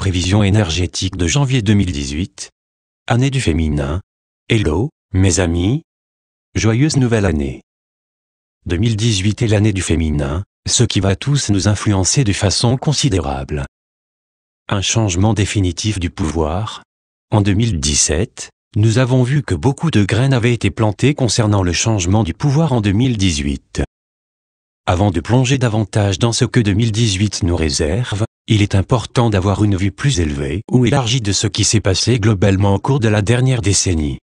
prévision énergétique de janvier 2018. Année du féminin. Hello, mes amis. Joyeuse nouvelle année. 2018 est l'année du féminin, ce qui va tous nous influencer de façon considérable. Un changement définitif du pouvoir. En 2017, nous avons vu que beaucoup de graines avaient été plantées concernant le changement du pouvoir en 2018. Avant de plonger davantage dans ce que 2018 nous réserve, il est important d'avoir une vue plus élevée ou élargie de ce qui s'est passé globalement au cours de la dernière décennie.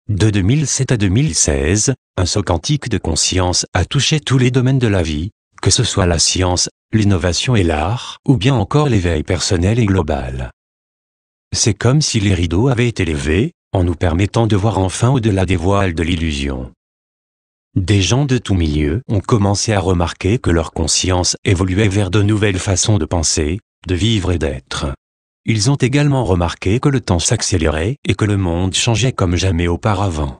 De 2007 à 2016, un saut quantique de conscience a touché tous les domaines de la vie, que ce soit la science, l'innovation et l'art, ou bien encore l'éveil personnel et global. C'est comme si les rideaux avaient été levés, en nous permettant de voir enfin au-delà des voiles de l'illusion. Des gens de tous milieux ont commencé à remarquer que leur conscience évoluait vers de nouvelles façons de penser, de vivre et d'être. Ils ont également remarqué que le temps s'accélérait et que le monde changeait comme jamais auparavant.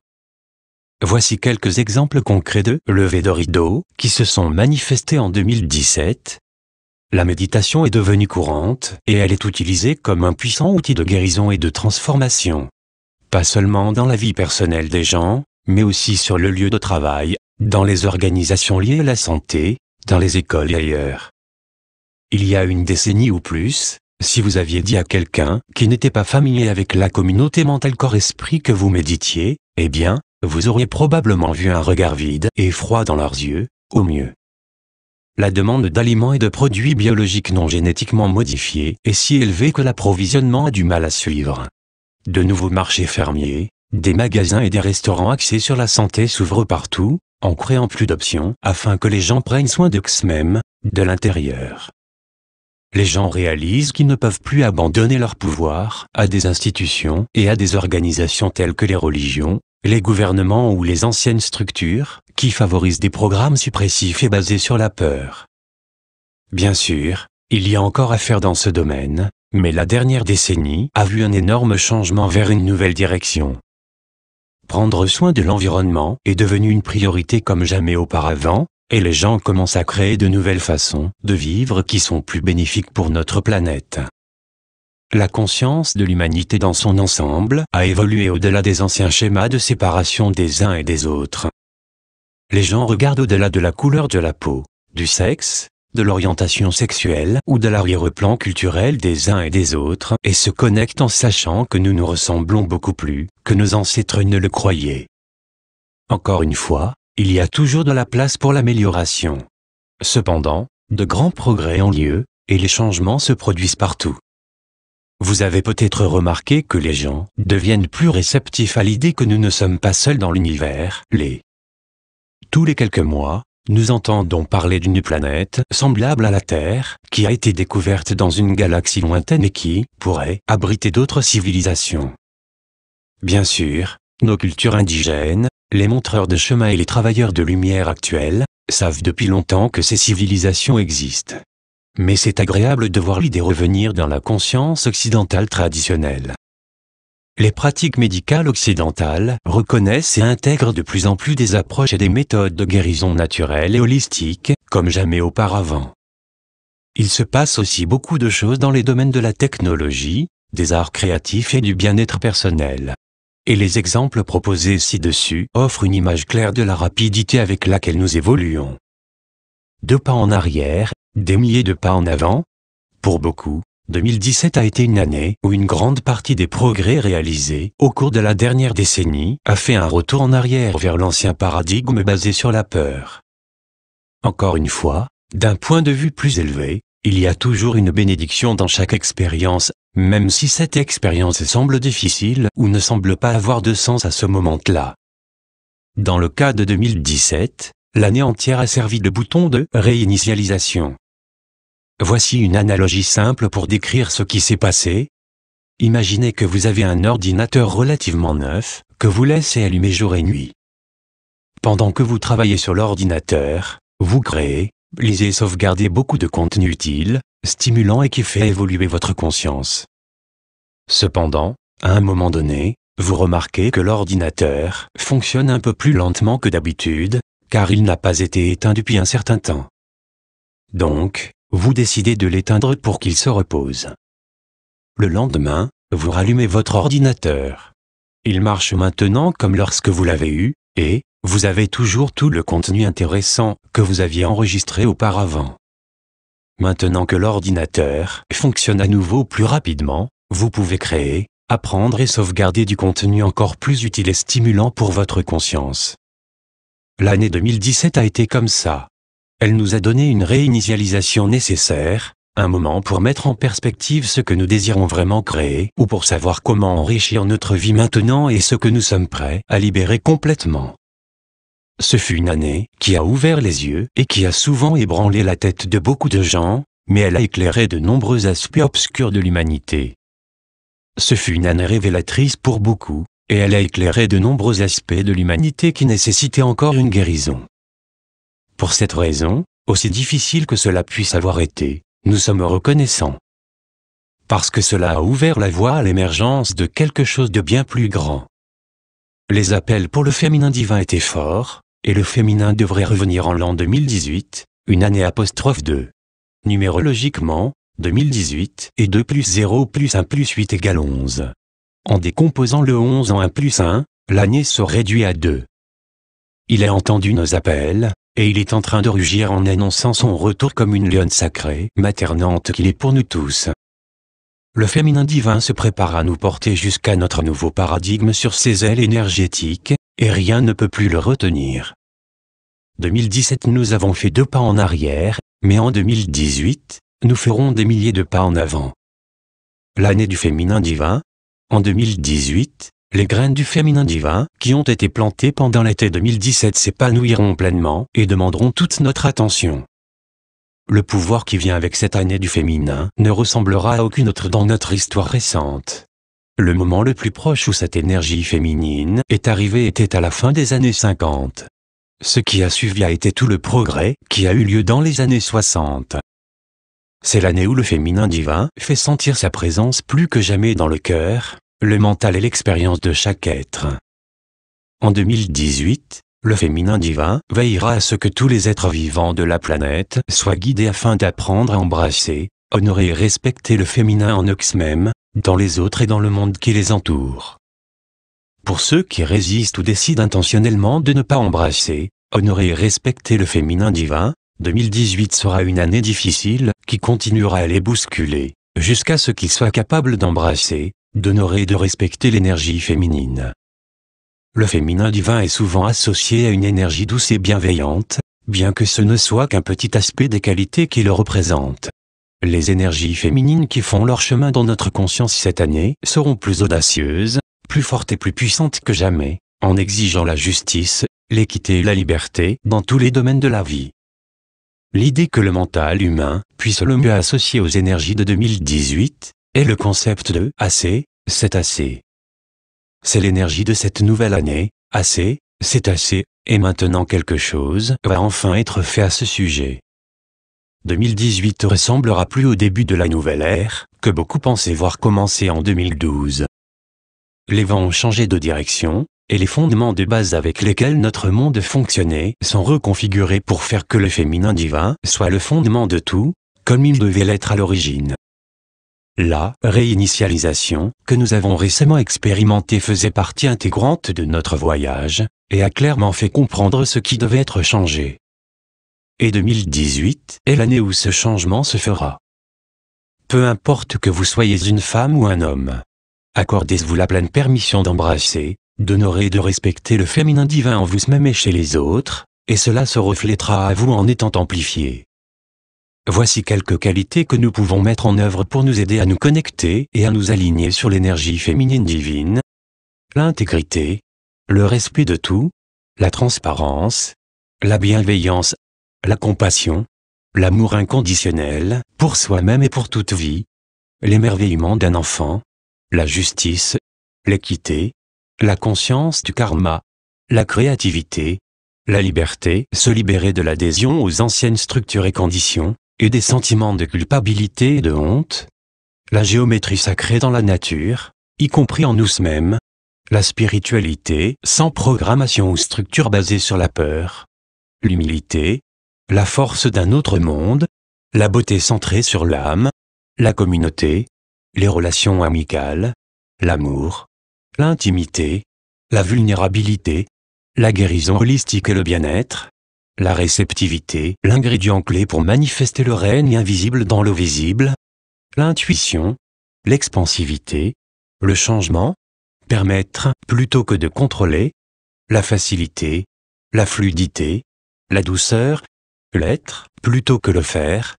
Voici quelques exemples concrets de levées de rideaux qui se sont manifestés en 2017. La méditation est devenue courante et elle est utilisée comme un puissant outil de guérison et de transformation. Pas seulement dans la vie personnelle des gens, mais aussi sur le lieu de travail, dans les organisations liées à la santé, dans les écoles et ailleurs. Il y a une décennie ou plus, si vous aviez dit à quelqu'un qui n'était pas familier avec la communauté mentale corps-esprit que vous méditiez, eh bien, vous auriez probablement vu un regard vide et froid dans leurs yeux, au mieux. La demande d'aliments et de produits biologiques non génétiquement modifiés est si élevée que l'approvisionnement a du mal à suivre. De nouveaux marchés fermiers, des magasins et des restaurants axés sur la santé s'ouvrent partout, en créant plus d'options afin que les gens prennent soin d'eux-mêmes, de l'intérieur. Les gens réalisent qu'ils ne peuvent plus abandonner leur pouvoir à des institutions et à des organisations telles que les religions, les gouvernements ou les anciennes structures, qui favorisent des programmes suppressifs et basés sur la peur. Bien sûr, il y a encore à faire dans ce domaine, mais la dernière décennie a vu un énorme changement vers une nouvelle direction. Prendre soin de l'environnement est devenu une priorité comme jamais auparavant, et les gens commencent à créer de nouvelles façons de vivre qui sont plus bénéfiques pour notre planète. La conscience de l'humanité dans son ensemble a évolué au-delà des anciens schémas de séparation des uns et des autres. Les gens regardent au-delà de la couleur de la peau, du sexe, de l'orientation sexuelle ou de l'arrière-plan culturel des uns et des autres et se connectent en sachant que nous nous ressemblons beaucoup plus que nos ancêtres ne le croyaient. Encore une fois, il y a toujours de la place pour l'amélioration. Cependant, de grands progrès ont lieu et les changements se produisent partout. Vous avez peut-être remarqué que les gens deviennent plus réceptifs à l'idée que nous ne sommes pas seuls dans l'univers. Tous les quelques mois, nous entendons parler d'une planète semblable à la Terre, qui a été découverte dans une galaxie lointaine et qui pourrait abriter d'autres civilisations. Bien sûr, nos cultures indigènes, les montreurs de chemin et les travailleurs de lumière actuels, savent depuis longtemps que ces civilisations existent. Mais c'est agréable de voir l'idée revenir dans la conscience occidentale traditionnelle. Les pratiques médicales occidentales reconnaissent et intègrent de plus en plus des approches et des méthodes de guérison naturelles et holistiques, comme jamais auparavant. Il se passe aussi beaucoup de choses dans les domaines de la technologie, des arts créatifs et du bien-être personnel. Et les exemples proposés ci-dessus offrent une image claire de la rapidité avec laquelle nous évoluons. 2 pas en arrière, des milliers de pas en avant. Pour beaucoup, 2017 a été une année où une grande partie des progrès réalisés au cours de la dernière décennie a fait un retour en arrière vers l'ancien paradigme basé sur la peur. Encore une fois, d'un point de vue plus élevé, il y a toujours une bénédiction dans chaque expérience, même si cette expérience semble difficile ou ne semble pas avoir de sens à ce moment-là. Dans le cas de 2017, l'année entière a servi de bouton de réinitialisation. Voici une analogie simple pour décrire ce qui s'est passé. Imaginez que vous avez un ordinateur relativement neuf, que vous laissez allumer jour et nuit. Pendant que vous travaillez sur l'ordinateur, vous créez, lisez et sauvegardez beaucoup de contenu utile, stimulant et qui fait évoluer votre conscience. Cependant, à un moment donné, vous remarquez que l'ordinateur fonctionne un peu plus lentement que d'habitude, car il n'a pas été éteint depuis un certain temps. Donc, vous décidez de l'éteindre pour qu'il se repose. Le lendemain, vous rallumez votre ordinateur. Il marche maintenant comme lorsque vous l'avez eu, et vous avez toujours tout le contenu intéressant que vous aviez enregistré auparavant. Maintenant que l'ordinateur fonctionne à nouveau plus rapidement, vous pouvez créer, apprendre et sauvegarder du contenu encore plus utile et stimulant pour votre conscience. L'année 2017 a été comme ça. Elle nous a donné une réinitialisation nécessaire, un moment pour mettre en perspective ce que nous désirons vraiment créer ou pour savoir comment enrichir notre vie maintenant et ce que nous sommes prêts à libérer complètement. Ce fut une année qui a ouvert les yeux et qui a souvent ébranlé la tête de beaucoup de gens, mais elle a éclairé de nombreux aspects obscurs de l'humanité. Ce fut une année révélatrice pour beaucoup, et elle a éclairé de nombreux aspects de l'humanité qui nécessitaient encore une guérison. Pour cette raison, aussi difficile que cela puisse avoir été, nous sommes reconnaissants. Parce que cela a ouvert la voie à l'émergence de quelque chose de bien plus grand. Les appels pour le féminin divin étaient forts, et le féminin devrait revenir en l'an 2018, une année apostrophe 2. Numérologiquement, 2018 et 2 plus 0 plus 1 plus 8 égale 11. En décomposant le 11 en 1 plus 1, l'année se réduit à 2. Il a entendu nos appels, et il est en train de rugir en annonçant son retour comme une lionne sacrée, maternante qu'il est pour nous tous. Le féminin divin se prépare à nous porter jusqu'à notre nouveau paradigme sur ses ailes énergétiques, et rien ne peut plus le retenir. 2017 nous avons fait 2 pas en arrière, mais en 2018, nous ferons des milliers de pas en avant. L'année du féminin divin. En 2018, les graines du féminin divin, qui ont été plantées pendant l'été 2017 s'épanouiront pleinement et demanderont toute notre attention. Le pouvoir qui vient avec cette année du féminin ne ressemblera à aucune autre dans notre histoire récente. Le moment le plus proche où cette énergie féminine est arrivée était à la fin des années 50. Ce qui a suivi a été tout le progrès qui a eu lieu dans les années 60. C'est l'année où le féminin divin fait sentir sa présence plus que jamais dans le cœur, le mental et l'expérience de chaque être. En 2018, le féminin divin veillera à ce que tous les êtres vivants de la planète soient guidés afin d'apprendre à embrasser, honorer et respecter le féminin en eux-mêmes, dans les autres et dans le monde qui les entoure. Pour ceux qui résistent ou décident intentionnellement de ne pas embrasser, honorer et respecter le féminin divin, 2018 sera une année difficile qui continuera à les bousculer, jusqu'à ce qu'ils soient capables d'embrasser, d'honorer et de respecter l'énergie féminine. Le féminin divin est souvent associé à une énergie douce et bienveillante, bien que ce ne soit qu'un petit aspect des qualités qui le représentent. Les énergies féminines qui font leur chemin dans notre conscience cette année seront plus audacieuses, plus fortes et plus puissantes que jamais, en exigeant la justice, l'équité et la liberté dans tous les domaines de la vie. L'idée que le mental humain puisse le mieux associer aux énergies de 2018 est le concept de « assez, c'est assez ». C'est l'énergie de cette nouvelle année, assez, c'est assez, et maintenant quelque chose va enfin être fait à ce sujet. 2018 ressemblera plus au début de la nouvelle ère, que beaucoup pensaient voir commencer en 2012. Les vents ont changé de direction, et les fondements de base avec lesquels notre monde fonctionnait sont reconfigurés pour faire que le féminin divin soit le fondement de tout, comme il devait l'être à l'origine. La réinitialisation que nous avons récemment expérimentée faisait partie intégrante de notre voyage, et a clairement fait comprendre ce qui devait être changé. Et 2018 est l'année où ce changement se fera. Peu importe que vous soyez une femme ou un homme, accordez-vous la pleine permission d'embrasser, d'honorer et de respecter le féminin divin en vous-même et chez les autres, et cela se reflétera à vous en étant amplifié. Voici quelques qualités que nous pouvons mettre en œuvre pour nous aider à nous connecter et à nous aligner sur l'énergie féminine divine. L'intégrité, le respect de tout, la transparence, la bienveillance, la compassion, l'amour inconditionnel, pour soi-même et pour toute vie, l'émerveillement d'un enfant, la justice, l'équité, la conscience du karma, la créativité, la liberté, se libérer de l'adhésion aux anciennes structures et conditions, et des sentiments de culpabilité et de honte, la géométrie sacrée dans la nature, y compris en nous-mêmes, la spiritualité sans programmation ou structure basée sur la peur, l'humilité, la force d'un autre monde, la beauté centrée sur l'âme, la communauté, les relations amicales, l'amour, l'intimité, la vulnérabilité, la guérison holistique et le bien-être, la réceptivité, l'ingrédient clé pour manifester le règne invisible dans le visible, l'intuition, l'expansivité, le changement, permettre plutôt que de contrôler, la facilité, la fluidité, la douceur, l'être plutôt que le faire,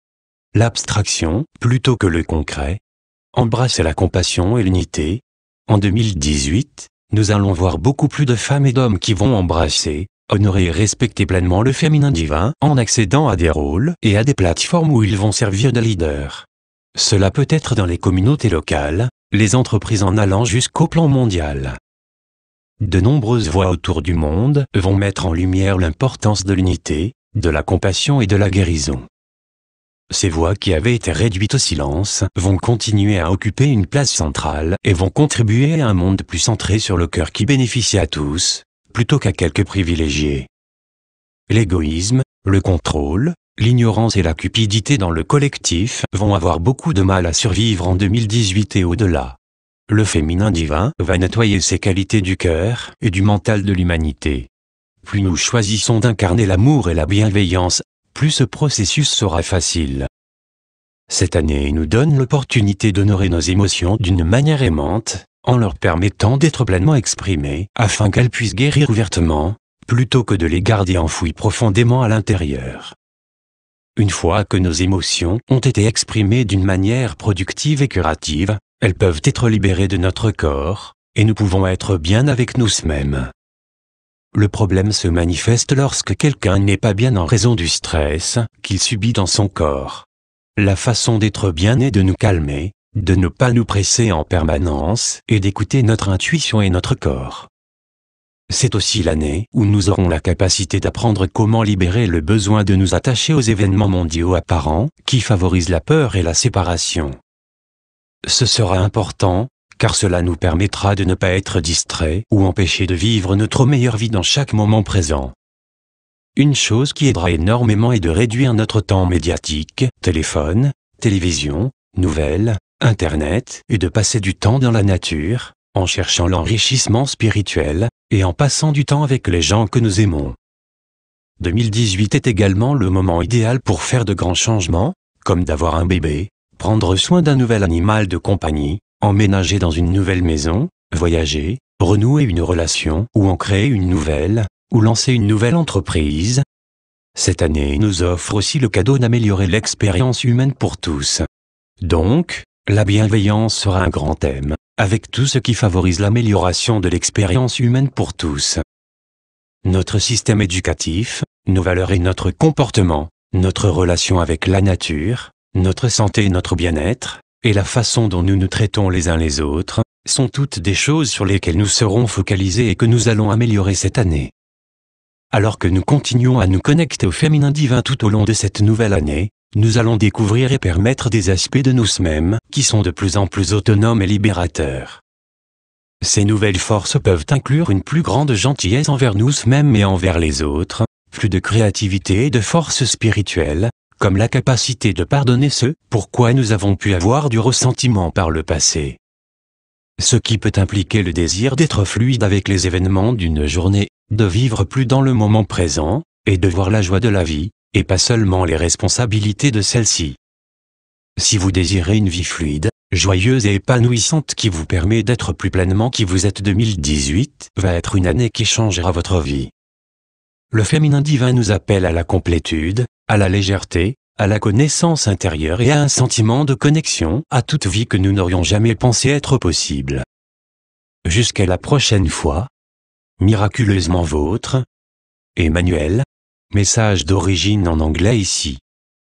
l'abstraction plutôt que le concret, embrasser la compassion et l'unité. En 2018, nous allons voir beaucoup plus de femmes et d'hommes qui vont embrasser, honorer et respecter pleinement le féminin divin en accédant à des rôles et à des plateformes où ils vont servir de leaders. Cela peut être dans les communautés locales, les entreprises en allant jusqu'au plan mondial. De nombreuses voix autour du monde vont mettre en lumière l'importance de l'unité, de la compassion et de la guérison. Ces voix qui avaient été réduites au silence vont continuer à occuper une place centrale et vont contribuer à un monde plus centré sur le cœur qui bénéficie à tous, plutôt qu'à quelques privilégiés. L'égoïsme, le contrôle, l'ignorance et la cupidité dans le collectif vont avoir beaucoup de mal à survivre en 2018 et au-delà. Le féminin divin va nettoyer ses qualités du cœur et du mental de l'humanité. Plus nous choisissons d'incarner l'amour et la bienveillance, plus ce processus sera facile. Cette année nous donne l'opportunité d'honorer nos émotions d'une manière aimante, en leur permettant d'être pleinement exprimées, afin qu'elles puissent guérir ouvertement, plutôt que de les garder enfouies profondément à l'intérieur. Une fois que nos émotions ont été exprimées d'une manière productive et curative, elles peuvent être libérées de notre corps, et nous pouvons être bien avec nous-mêmes. Le problème se manifeste lorsque quelqu'un n'est pas bien en raison du stress qu'il subit dans son corps. La façon d'être bien est de nous calmer, de ne pas nous presser en permanence et d'écouter notre intuition et notre corps. C'est aussi l'année où nous aurons la capacité d'apprendre comment libérer le besoin de nous attacher aux événements mondiaux apparents qui favorisent la peur et la séparation. Ce sera important, car cela nous permettra de ne pas être distraits ou empêchés de vivre notre meilleure vie dans chaque moment présent. Une chose qui aidera énormément est de réduire notre temps médiatique, téléphone, télévision, nouvelles, Internet, et de passer du temps dans la nature, en cherchant l'enrichissement spirituel, et en passant du temps avec les gens que nous aimons. 2018 est également le moment idéal pour faire de grands changements, comme d'avoir un bébé, prendre soin d'un nouvel animal de compagnie, emménager dans une nouvelle maison, voyager, renouer une relation ou en créer une nouvelle, ou lancer une nouvelle entreprise. Cette année nous offre aussi le cadeau d'améliorer l'expérience humaine pour tous. Donc, la bienveillance sera un grand thème, avec tout ce qui favorise l'amélioration de l'expérience humaine pour tous. Notre système éducatif, nos valeurs et notre comportement, notre relation avec la nature, notre santé et notre bien-être, et la façon dont nous nous traitons les uns les autres, sont toutes des choses sur lesquelles nous serons focalisés et que nous allons améliorer cette année. Alors que nous continuons à nous connecter au féminin divin tout au long de cette nouvelle année, nous allons découvrir et permettre des aspects de nous-mêmes qui sont de plus en plus autonomes et libérateurs. Ces nouvelles forces peuvent inclure une plus grande gentillesse envers nous-mêmes et envers les autres, plus de créativité et de force spirituelle, comme la capacité de pardonner ce pourquoi nous avons pu avoir du ressentiment par le passé. Ce qui peut impliquer le désir d'être fluide avec les événements d'une journée, de vivre plus dans le moment présent, et de voir la joie de la vie, et pas seulement les responsabilités de celle-ci. Si vous désirez une vie fluide, joyeuse et épanouissante qui vous permet d'être plus pleinement qui vous êtes, 2018 va être une année qui changera votre vie. Le féminin divin nous appelle à la complétude, à la légèreté, à la connaissance intérieure et à un sentiment de connexion à toute vie que nous n'aurions jamais pensé être possible. Jusqu'à la prochaine fois. Miraculeusement vôtre. Emmanuel. Message d'origine en anglais ici.